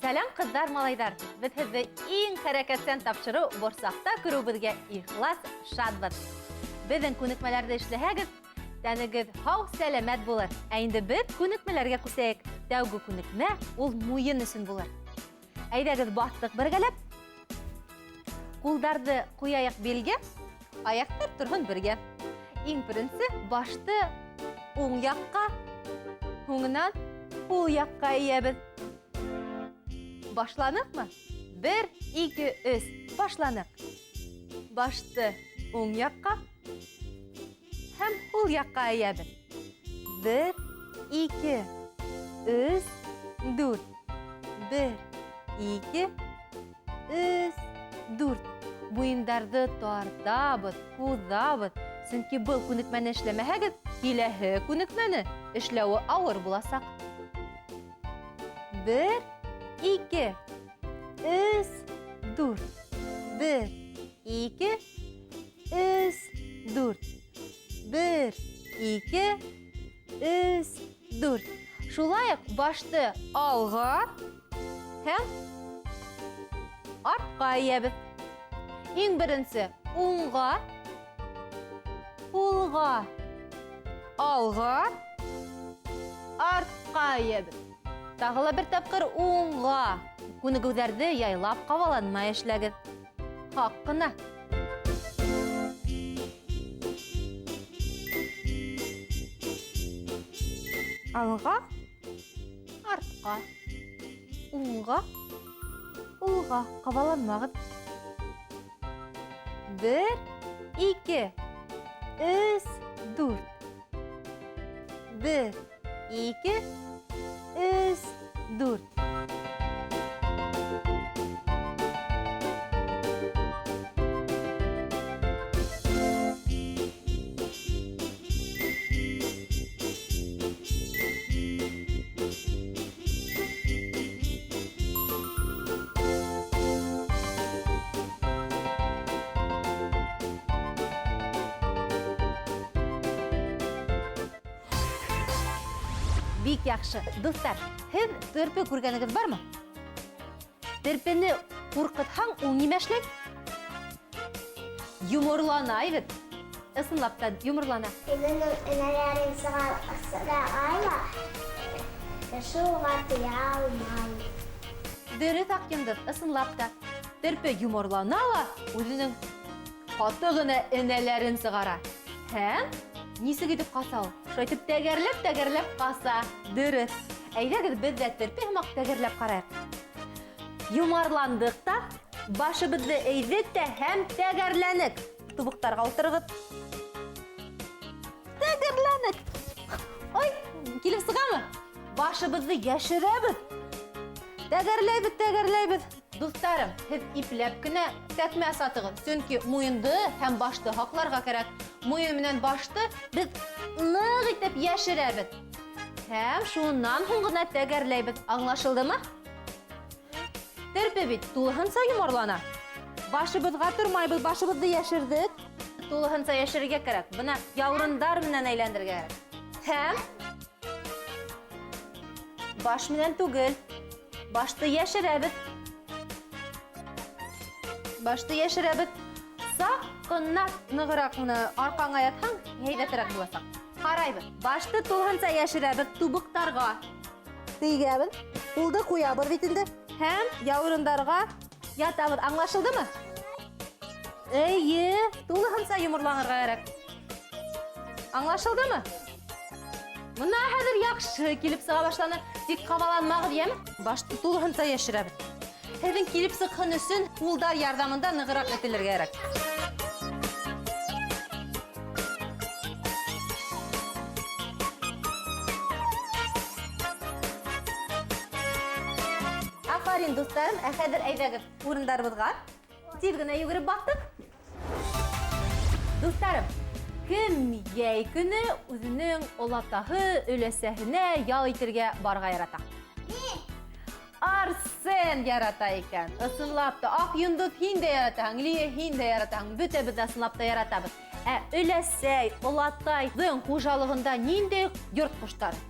Сәлам кыздар, малайдар. Без сезгә иң хәрәкәтсән тапшыру борсакта күрүбезгә ихлас шатбыз. Безнең күнекмәләрдә эшләһәгез, тәнегез һау сәламәт булыр. Ә инде без күнекмәләргә күсәек. Тәүге күнекмә ул муен өчен булыр. Әйдәгез бастык бергәләп. Кулдарды куяяк белгә, аяктар торһын бергә. Иң беренче башты уң якка, һуңнан ул якка иябез. Башланыкмы? 1, 2, 3. Башланык. Башты уң якка һәм ул якка иябез. 1, 2, 3, 4. 1, 2, 3, 4. Буендарды тартабыз, кузабыз. Чөнки был күнекмәне эшләмәһәгез, киләһе күнекмәне эшләүе авыр буласак. 1, 2, 3, 4. 1, 2, 3, 4. 1, 2, 3, 4. Шулай ук башты алга һәм артка иябез. Иң беренче уңга, һулга, алга, артка иябез. Тагыла бер тапкыр уңга. Күнегүләрде яйлап кабаланмай эшләгез. Хаккына. Алга, артка, уңга, һулга кабаланмагыз. 1, 2, 3, 4. 1, 2, 3, 4. Бик яхшы. Достар, һез төрпе күргәнегез бармы? Төрпене куркытһаң, ул нимә эшләй? Юморлана бит. Ысынлап та юморлана. Энәләрен сыгайма. Шуга тыя алмай. Дөрес акымдыр, ысынлап та. Төрпе юморлана ла, үзенең каты гына энәләрен сыгара. Һәм нисек итеп каса ул? Шайтып тәгәрләп каса. Дөрес. Әйдәгез без дә төрпе һәм тәгәрләп карайык. Юморландык та, башыбызны әйдек тә һәм тәгәрләнек. Тубыктарга утырыгыз. Тәгәрләнек. Ой, килеп сыгамы? Башыбызны яшерәбез. Тәгәрләйбез. Дусларым, һез ипләп кенә тәкмә сатыгыз. Чөнки муенды һәм башты хакларга кирәк. Муен менән башты без нык итеп яшерәбез. Һәм шуннан һуң гына тәгәрләйбез. Аңлашылдымы? Төрпе бит тулыһынча юморлана. Башыбызга тормайбыз, башыбызны яшердек. Тулыһынча яшерергә кирәк. Бына яурындар менән әйләндергә кирәк. Һәм баш менән түгел. Башты яшерәбез. Сак кына ныгырак аркаңа ятһаң, һәйбәтрәк буласак. Карайбыз. Башты тулыһынча яшерәбез тубыктарга. Тигәбез. Кулды куябыз бит инде. Һәм яурындарга ятабыз. Аңлашылдымы? Әйе, тулыһынча юморланырга кирәк. Аңлашылдымы? Мына хәзер яхшы килеп сыга башланы. Тик кабаланмагыз, яме? Башты тулыһынча яшерәбез. Һеҙҙең килеп сыҡһын өсөн ҡулдар ярҙамында нығыраҡ ителергә кәрәк. Афарин, дуҫтарым, ә хәҙер әйҙәгеҙ урындарыбыҙға. Тиҙ генә йүгереп баҫтык. Дуҫтарым, кем йәй көнө үҙенең олатаһы, өләсәһенә ял итергә барға ярата? Арсен ярата икән. Ысынлап та, ак йондоҙ һин дә яратаһың, Лия һин дә яратаһың. Бөтәбеҙ ысынлап та яратабыҙ. Өләсәй, олатайҙың хужалығында ниндәй йорт ҡоштары?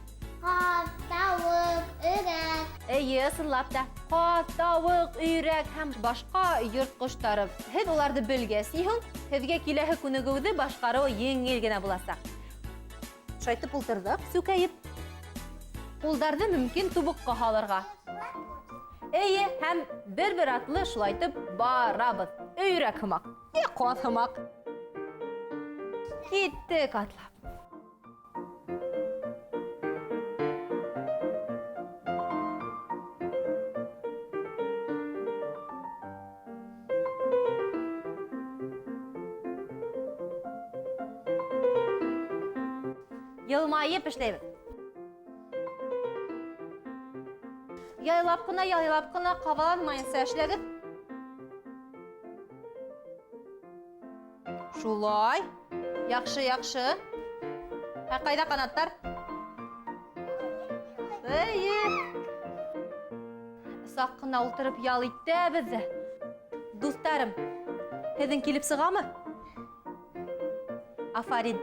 Hot, tavuk, ürek. Әйе, ысынлап та. Кат, тавык, өйрәк һәм башка йорт коштары. Һез уларды белгәсең, һезгә киләһе күнегүҙе башҡарыу еңел генә буласаҡ. Шайтып ултырҙыҡ, сүкәйеп. Ҡулдарҙы мөмкин тубыҡҡа һалырға. Әйе, һәм бер-бер атлы шулайтып барабыҙ. Өйрәк һымаҡ, ҡаҙ һымаҡ. Киттек атлап. Йылмайып эшләйбеҙ. Яйлап кына, ҡабаланмайынса эшләгеҙ. Шулай. Яҡшы, яҡшы. Ә ҡайҙа ҡанаттар? Эйе. Саҡ ҡына ултырып ял итәбеҙ ҙә. Дуҫтарым, һеҙҙең килеп сығамы? Афарин.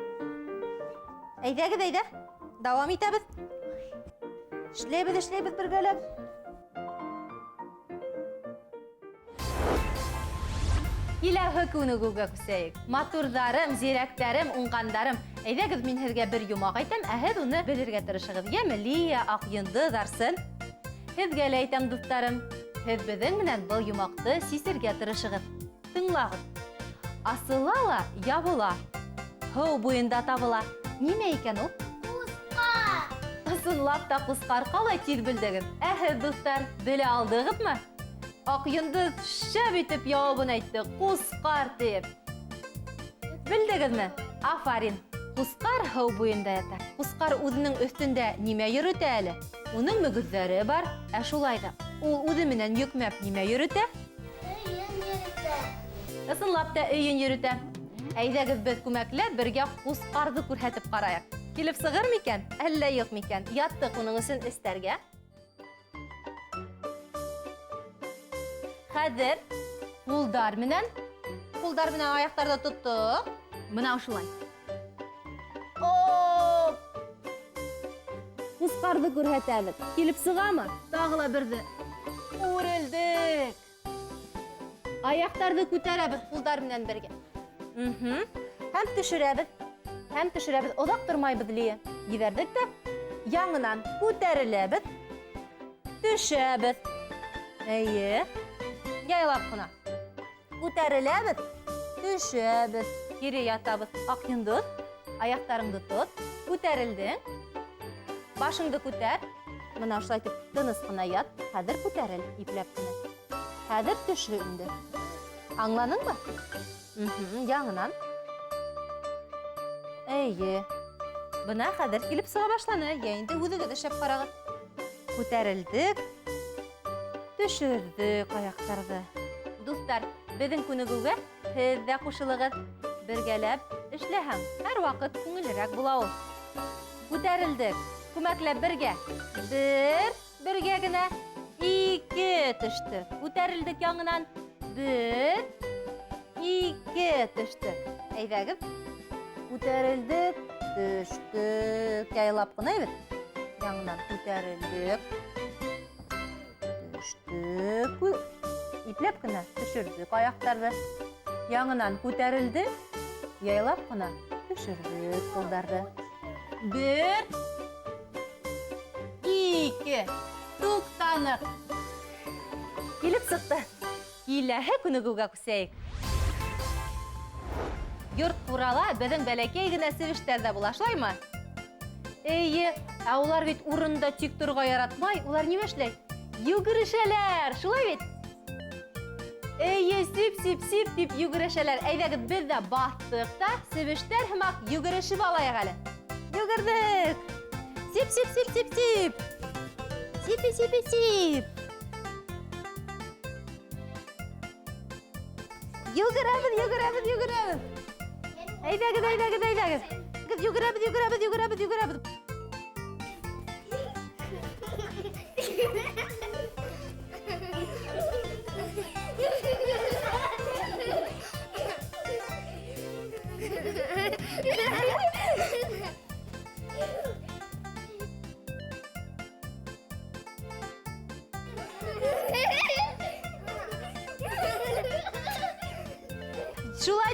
Әйҙәгеҙ, әйҙә. Дауам итәбеҙ. Эшләйбеҙ бергәләп. Киләһе күнегеүгә күсәйек. Матурҙарым, зирәктәрем, уңғандарым. Әйҙәгеҙ, мин һеҙгә бер йомаҡ әйтәм, ә һеҙ уны белергә тырышығыҙ. Йәме Лия, Аҡйондоҙ, Арсын. Һеҙгә лә әйтәм, дуҫтарым. Һеҙ беҙҙең менән был йомаҡты сисергә тырышығыҙ. Тыңлағыҙ. Асыла ла ябыла. Һыу буйында табыла. Нимә икән ул? Ҡусҡар. Ысынлап та ҡусҡар, ҡалай тиҙ белдегеҙ. Ә һеҙ, дуҫтар, белә алдығыҙмы? Аҡйондоҙ шәп итеп яуабын әйтте, ҡусҡар тип. Белдегеҙме? Афарин. Ҡусҡар һыу буйында ята. Ҡусҡар үҙенең өҫтөндә нимә йөрөтә әле? Уның мөгөҙҙәре бар, ә шулай да. Ул үҙе менән йөкмәп нимә йөрөтә? Өйөн йөрөтә. Ысынлап та өйөн йөрөтә. Әйҙәгеҙ, беҙ күмәкләп бергә ҡусҡарҙы күрһәтеп ҡарайыҡ. Килеп сығыр микән? Әллә юҡ микән? Яттыҡ уның өсөн эстәргә. Хәҙер ҡулдар менән аяҡтарҙы тоттоҡ. Бына шулай. Ҡусҡарҙы күрһәтәбеҙ. Килеп сығамы? Тағы ла берҙе. Үрелдек. Аяҡтарҙы күтәрәбеҙ ҡулдар менән бергә. Һәм төшөрәбеҙ. Оҙаҡ тормайбыҙ, Лия. Ебәрҙек тә. Яңынан күтәреләбеҙ. Төшәбеҙ. Әйе. Яйлап ҡына. Күтәреләбеҙ. Төшәбеҙ. Кире ятабыҙ. Аҡйондоҙ. Аяҡтарыңды тот. Күтәрелдең. Башыңды күтәр. Мына шулайтып тыныс ҡына ят. Хәҙер күтәрел, ипләп кенә. Хәҙер төшө инде. Аңланыңмы? Яңынан. Әйе. Бына хәҙер килеп сыға башланы. Йә инде үҙегеҙ эшләп ҡарағыҙ. Күтәрелдек. Төшөрҙөк аяҡтарҙы. Дуҫтар, беҙҙең күнегеүгә һеҙ ҙә ҡушылығыҙ. Бергәләп эшләһәң, һәр ваҡыт күңелерәк була ул. Күтәрелдек. Күмәкләп бергә. Бергә генә. 2 төштө. Күтәрелдек яңынан. 1, 2 төштө. Әйҙәгеҙ. Күтәрелдек. Төштөк. Яйлап ҡына бит. Яңынан күтәрелдек. Төштөк. Ипләп кенә төшөрҙөк аяҡтарҙы. Яңынан күтәрелде. Яйлап ҡына төшөрҙөк ҡулдарҙы. 1, 2. Туҡтаныҡ. Килеп сыҡты. Киләһе күнегеүгә күсәйек. Йорт турала беҙҙең бәләкәй генә себештәр ҙә була, шулаймы? Эйе, ә улар бит урында тик торға яратмай, улар нимә эшләй? Йүгерешәләр, шулай бит? Эйе, сип дип йүгерешәләр. Әйҙәгеҙ, беҙ ҙә баҫтыҡ та, себештәр һымаҡ йүгерешеп алайыҡ әле. Йүгерҙек. Сип. Сип. Йүгерәбеҙ. Әйҙәгеҙ. Йүгерәбеҙ.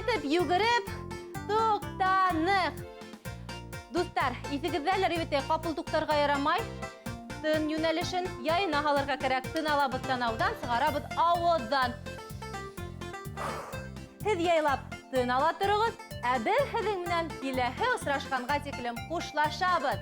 итеп йүгереп туктанык. Дуслар, исегездәләр бит капыл туктарга ярамай. Тын юнәлешен яйына халырга кирәк. Тын алабыз танаудан, сыгарабыз авыздан. Һез яйлап тын ала торыгыз, ә без һезнең менән киләһе очрашканга тиклем хушлашабыз.